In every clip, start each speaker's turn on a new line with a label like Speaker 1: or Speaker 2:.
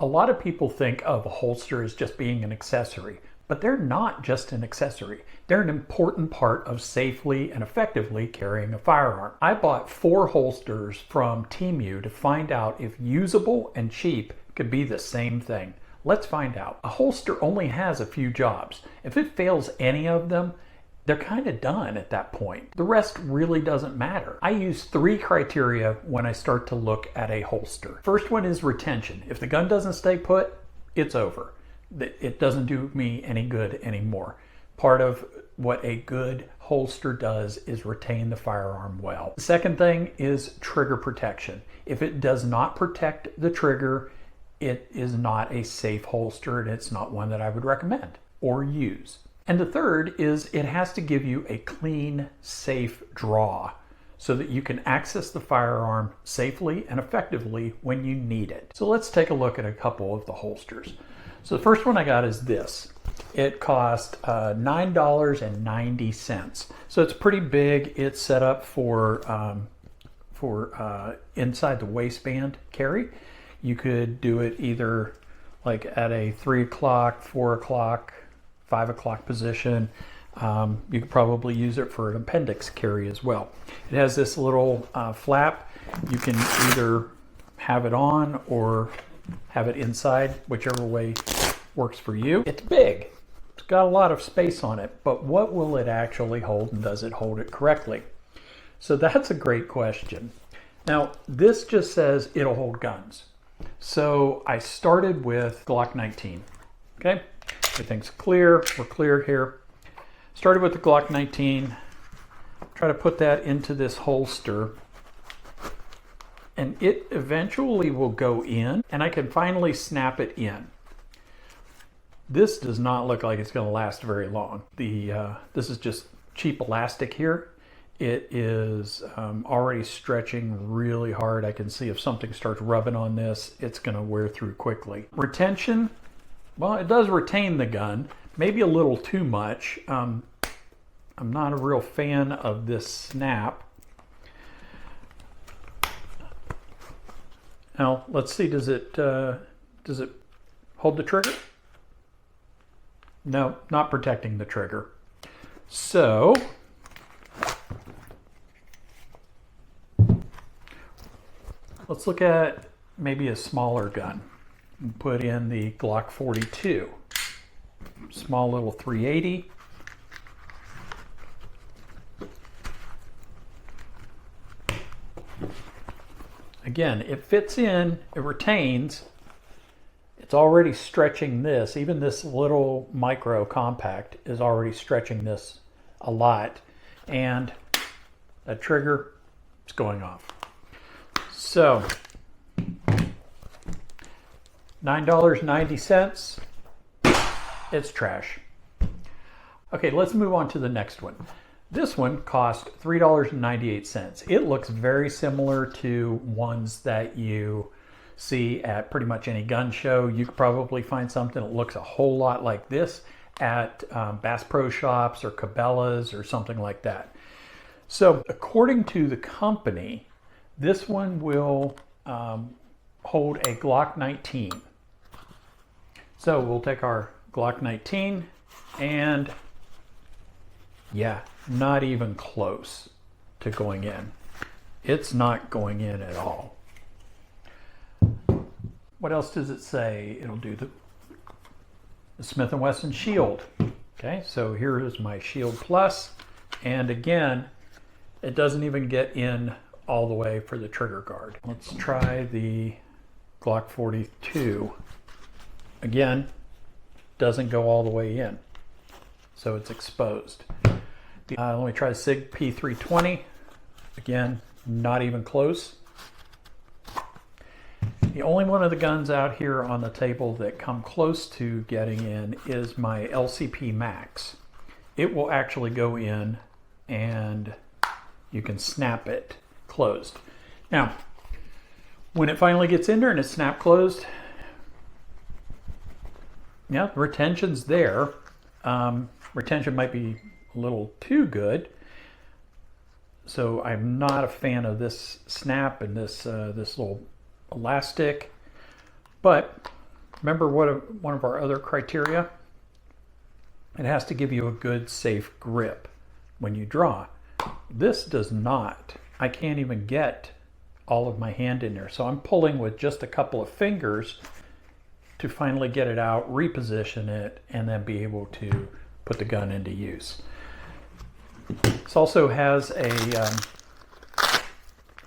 Speaker 1: A lot of people think of a holster as just being an accessory, but they're not just an accessory. They're an important part of safely and effectively carrying a firearm. I bought 4 holsters from Temu to find out if usable and cheap could be the same thing. Let's find out. A holster only has a few jobs. If it fails any of them, they're kind of done at that point. The rest really doesn't matter. I use 3 criteria when I start to look at a holster. First one is retention. If the gun doesn't stay put, it's over. It doesn't do me any good anymore. Part of what a good holster does is retain the firearm well. The second thing is trigger protection. If it does not protect the trigger, it is not a safe holster, and it's not one that I would recommend or use. And the third is it has to give you a clean, safe draw so that you can access the firearm safely and effectively when you need it. So let's take a look at a couple of the holsters. So the first one I got is this. It cost $9.90. So it's pretty big. It's set up for inside the waistband carry. You could do it either like at a 3 o'clock, 4 o'clock, 5 o'clock position. You could probably use it for an appendix carry as well. It has this little flap. You can either have it on or have it inside, whichever way works for you. It's big. It's got a lot of space on it, but what will it actually hold, and does it hold it correctly? So that's a great question. Now, this just says it'll hold guns. So I started with Glock 19, okay? Everything's clear, we're clear here. Started with the Glock 19, try to put that into this holster, and it eventually will go in, and I can finally snap it in. This does not look like it's going to last very long. This is just cheap elastic here. It is already stretching really hard. I can see if something starts rubbing on this, it's going to wear through quickly. Retention. Well, it does retain the gun, maybe a little too much. I'm not a real fan of this snap. Now, let's see, does it hold the trigger? No, not protecting the trigger. So, let's look at maybe a smaller gun. Put in the Glock 42, small little 380. Again, it fits in, it retains. It's already stretching this. Even this little micro compact is already stretching this a lot. And that trigger is going off. So, $9.90, it's trash. Okay, let's move on to the next one. This one cost $3.98. It looks very similar to ones that you see at pretty much any gun show. You could probably find something that looks a whole lot like this at Bass Pro Shops or Cabela's or something like that. So according to the company, this one will hold a Glock 19. So we'll take our Glock 19 and yeah, not even close to going in. It's not going in at all. What else does it say? It'll do the Smith & Wesson Shield. Okay, so here is my Shield Plus. And again, it doesn't even get in all the way for the trigger guard. Let's try the Glock 42. Again, doesn't go all the way in, so it's exposed. Let me try the SIG P320. Again, not even close. The only one of the guns out here on the table that come close to getting in is my LCP Max. It will actually go in and you can snap it closed. Now, when it finally gets in there and it's snap closed, yeah, the retention's there. Retention might be a little too good. So I'm not a fan of this snap and this little elastic, but Remember one of our other criteria? It has to give you a good, safe grip when you draw. This does not. I can't even get all of my hand in there. So I'm pulling with just a couple of fingers to finally get it out, reposition it, and then be able to put the gun into use. This also has a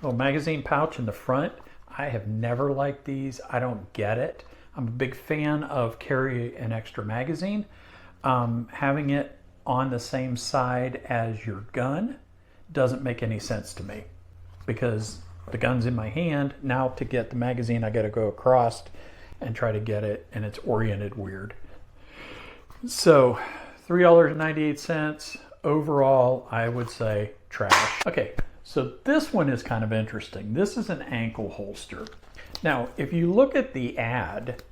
Speaker 1: little magazine pouch in the front. I have never liked these. I don't get it. I'm a big fan of carry an extra magazine. Having it on the same side as your gun doesn't make any sense to me, because the gun's in my hand. Now to get the magazine, I got to go across and try to get it, and it's oriented weird. So $3.98 overall, I would say trash. Okay, so this one is kind of interesting. This is an ankle holster. Now, if you look at the ad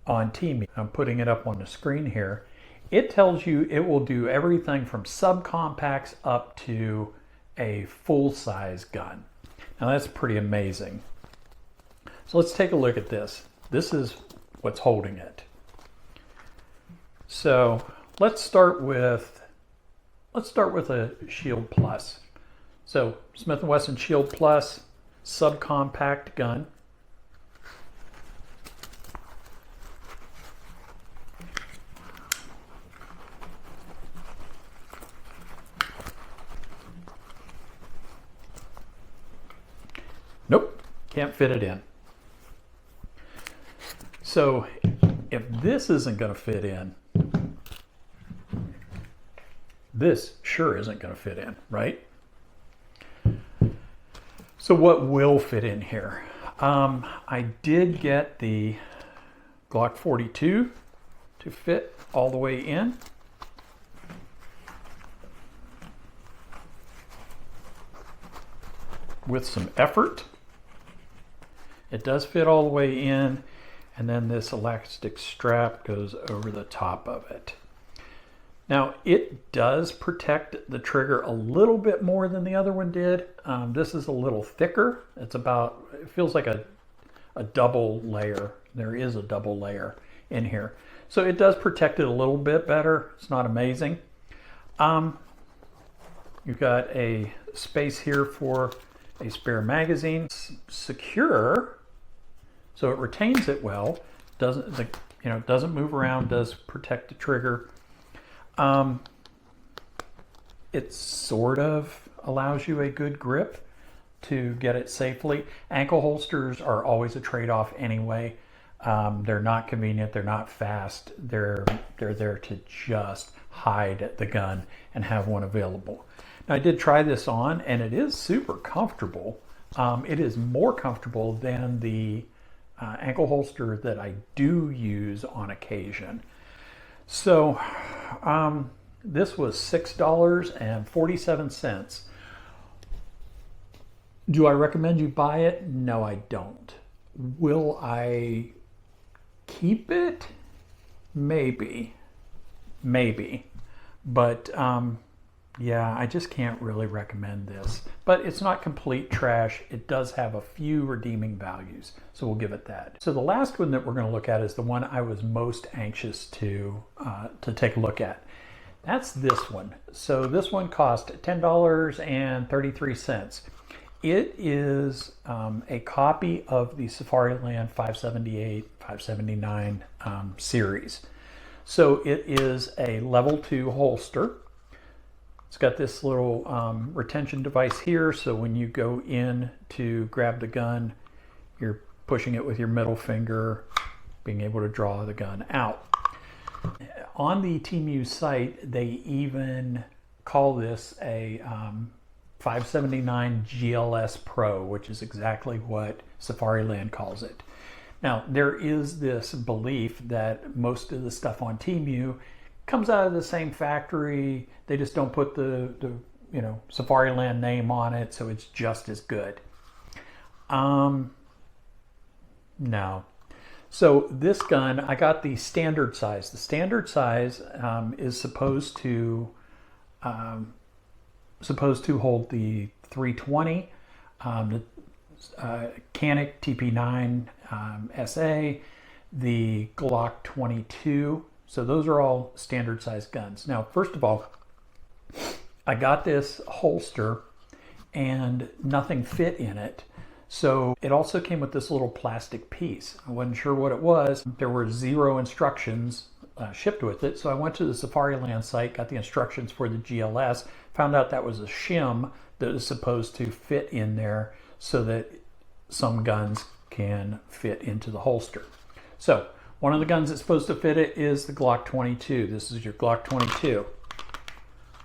Speaker 1: on Temu, I'm putting it up on the screen here, it tells you it will do everything from subcompacts up to a full-size gun. Now that's pretty amazing. So let's take a look at this. This is what's holding it. So let's start with a Shield Plus. So Smith & Wesson Shield Plus subcompact gun. Nope, can't fit it in. So if this isn't going to fit in, this sure isn't going to fit in, right? So what will fit in here? I did get the Glock 42 to fit all the way in. With some effort. It does fit all the way in, and then this elastic strap goes over the top of it. Now, it does protect the trigger a little bit more than the other one did. This is a little thicker. It feels like a double layer. There is a double layer in here. So it does protect it a little bit better. It's not amazing. You've got a space here for a spare magazine. It's secure, so it retains it well. Doesn't move around. Does protect the trigger. It sort of allows you a good grip to get it safely. Ankle holsters are always a trade-off anyway. They're not convenient. They're not fast. They're there to just hide the gun and have one available. Now, I did try this on, and it is super comfortable. It is more comfortable than the ankle holster that I do use on occasion. So this was $6.47. Do I recommend you buy it? No, I don't. Will I keep it? Maybe. But yeah, I just can't really recommend this. But it's not complete trash. It does have a few redeeming values, so we'll give it that. So the last one that we're going to look at is the one I was most anxious to take a look at. That's this one. So this one cost $10.33. It is a copy of the Safariland 578, 579 series. So it is a level 2 holster. It's got this little retention device here, so when you go in to grab the gun, you're pushing it with your middle finger, being able to draw the gun out. On the Temu site, they even call this a 579 GLS Pro, which is exactly what Safariland calls it. Now, there is this belief that most of the stuff on Temu comes out of the same factory. They just don't put the Safariland name on it, so it's just as good. No. So this gun, I got the standard size. The standard size is supposed to hold the 320, the Canik TP9 SA, the Glock 22. So those are all standard size guns. Now, first of all, I got this holster and nothing fit in it. So it also came with this little plastic piece. I wasn't sure what it was. There were 0 instructions shipped with it. So I went to the Safariland site, got the instructions for the GLS, found out that was a shim that is supposed to fit in there so that some guns can fit into the holster. So one of the guns that's supposed to fit it is the Glock 22. This is your Glock 22.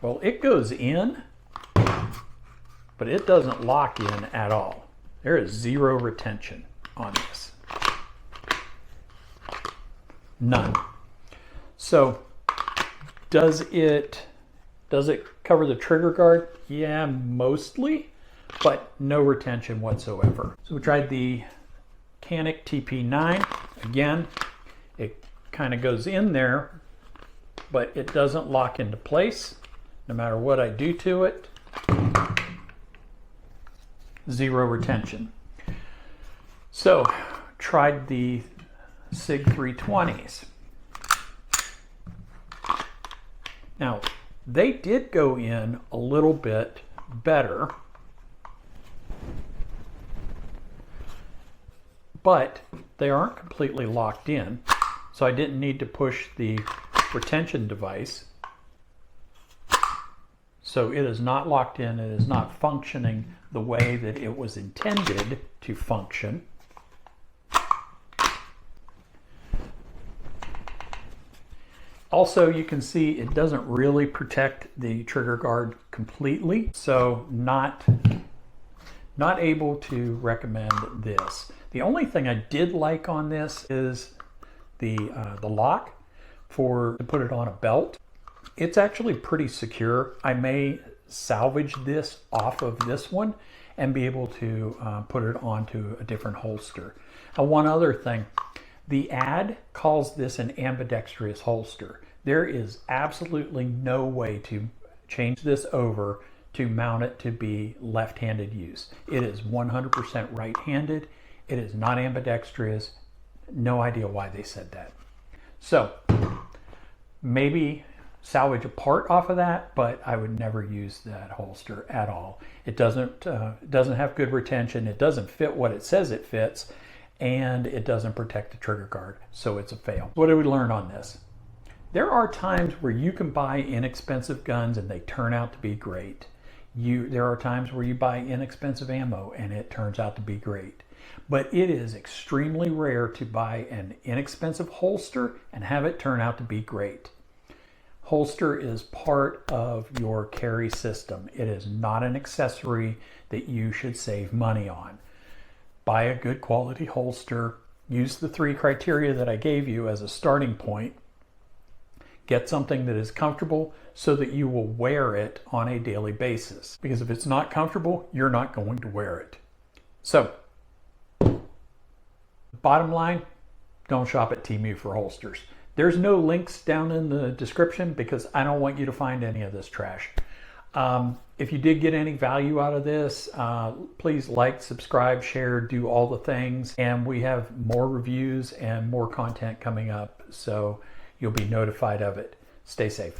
Speaker 1: Well, it goes in, but it doesn't lock in at all. There is 0 retention on this. None. So does it cover the trigger guard? Yeah, mostly, but no retention whatsoever. So we tried the Canic TP9. Again, it kind of goes in there, but it doesn't lock into place no matter what I do to it. 0 retention. So tried the SIG 320s. Now, they did go in a little bit better, but they aren't completely locked in. So I didn't need to push the retention device. So it is not locked in. It is not functioning the way that it was intended to function. Also, you can see it doesn't really protect the trigger guard completely, so not able to recommend this. The only thing I did like on this is the lock to put it on a belt. It's actually pretty secure. I may salvage this off of this one and be able to put it onto a different holster. One other thing, the ad calls this an ambidextrous holster. There is absolutely no way to change this over to mount it to be left-handed use. It is 100% right-handed. It is not ambidextrous. No idea why they said that. So maybe salvage a part off of that, but I would never use that holster at all. It doesn't have good retention. It doesn't fit what it says it fits, and it doesn't protect the trigger guard, so it's a fail. What did we learn on this? There are times where you can buy inexpensive guns and they turn out to be great. There are times where you buy inexpensive ammo and it turns out to be great. But it is extremely rare to buy an inexpensive holster and have it turn out to be great. Holster is part of your carry system. It is not an accessory that you should save money on. Buy a good quality holster. Use the 3 criteria that I gave you as a starting point. Get something that is comfortable so that you will wear it on a daily basis. Because if it's not comfortable, you're not going to wear it. So, bottom line, don't shop at Temu for holsters. There's no links down in the description because I don't want you to find any of this trash. If you did get any value out of this, please like, subscribe, share, do all the things. And we have more reviews and more content coming up, so you'll be notified of it. Stay safe.